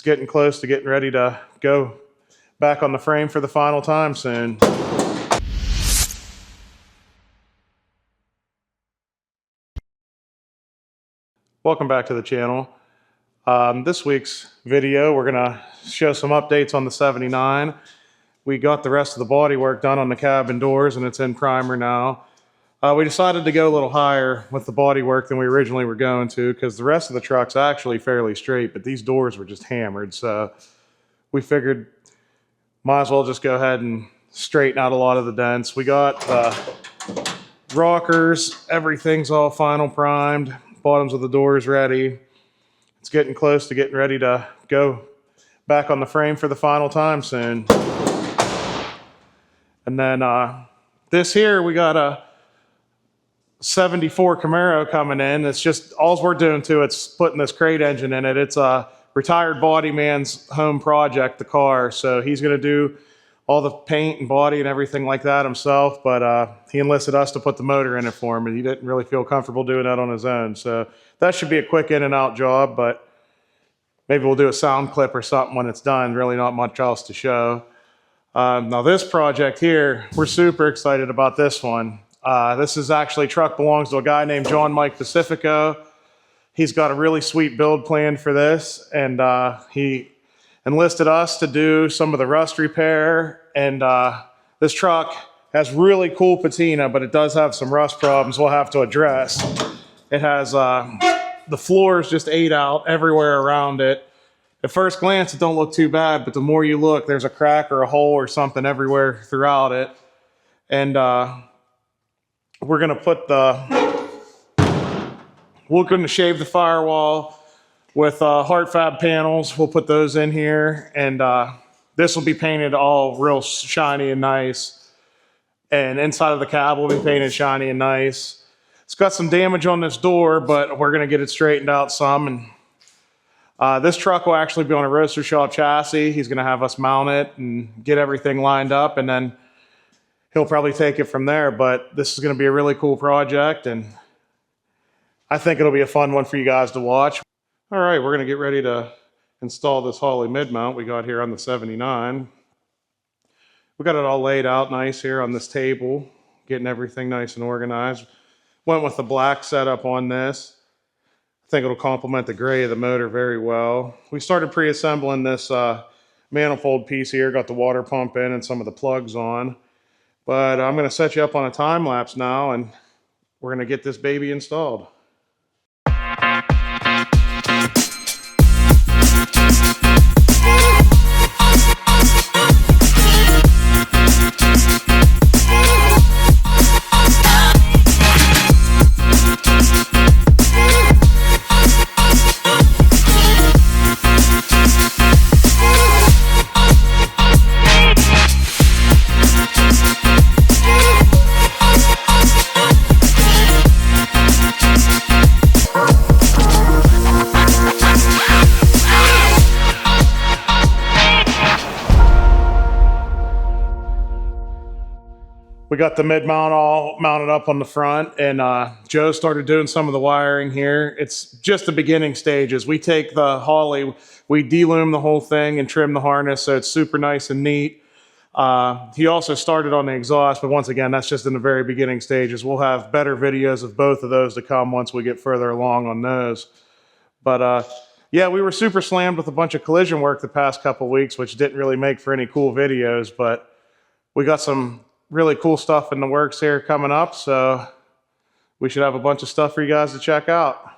It's getting close to getting ready to go back on the frame for the final time soon. Welcome back to the channel. This week's video, we're gonna show some updates on the 79. We got the rest of the bodywork done on the cabin doors and it's in primer now. We decided to go a little higher with the bodywork than we originally were going to because the rest of the truck's actually fairly straight, but these doors were just hammered. So we figured might as well just go ahead and straighten out a lot of the dents. We got rockers, everything's all final primed, bottoms of the doors ready. It's getting close to getting ready to go back on the frame for the final time soon. And then this here, we got a 74 Camaro coming in. It's just, all we're doing to it's putting this crate engine in it. It's a retired body man's home project, the car. So he's gonna do all the paint and body and everything like that himself, but he enlisted us to put the motor in it for him and he didn't really feel comfortable doing that on his own. So that should be a quick in and out job, but maybe we'll do a sound clip or something when it's done. Really not much else to show. Now this project here, we're super excited about this one. This is actually, truck belongs to a guy named John Mike Pacifico. He's got a really sweet build plan for this, and he enlisted us to do some of the rust repair. And this truck has really cool patina, but it does have some rust problems we'll have to address. It has, the floors just ate out everywhere around it. At first glance, it don't look too bad, but the more you look, there's a crack or a hole or something everywhere throughout it. And we're gonna put we're gonna shave the firewall with hard fab panels. We'll put those in here, and this will be painted all real shiny and nice. And inside of the cab will be painted shiny and nice. It's got some damage on this door, but we're gonna get it straightened out some. And this truck will actually be on a Roadster Shop chassis. He's gonna have us mount it and get everything lined up, and then he'll probably take it from there. But this is gonna be a really cool project, and I think it'll be a fun one for you guys to watch. All right, we're gonna get ready to install this Holley Mid-Mount we got here on the 79. We got it all laid out nice here on this table, getting everything nice and organized. Went with the black setup on this. I think it'll complement the gray of the motor very well. We started pre-assembling this manifold piece here, got the water pump in and some of the plugs on. But I'm gonna set you up on a time lapse now and we're gonna get this baby installed. We got the mid-mount all mounted up on the front, and Joe started doing some of the wiring here. It's just the beginning stages. We take the Holley, we delume the whole thing and trim the harness so it's super nice and neat. He also started on the exhaust, but once again, that's just in the very beginning stages. We'll have better videos of both of those to come once we get further along on those. But yeah, we were super slammed with a bunch of collision work the past couple weeks, which didn't really make for any cool videos, but we got some really cool stuff in the works here coming up, so we should have a bunch of stuff for you guys to check out.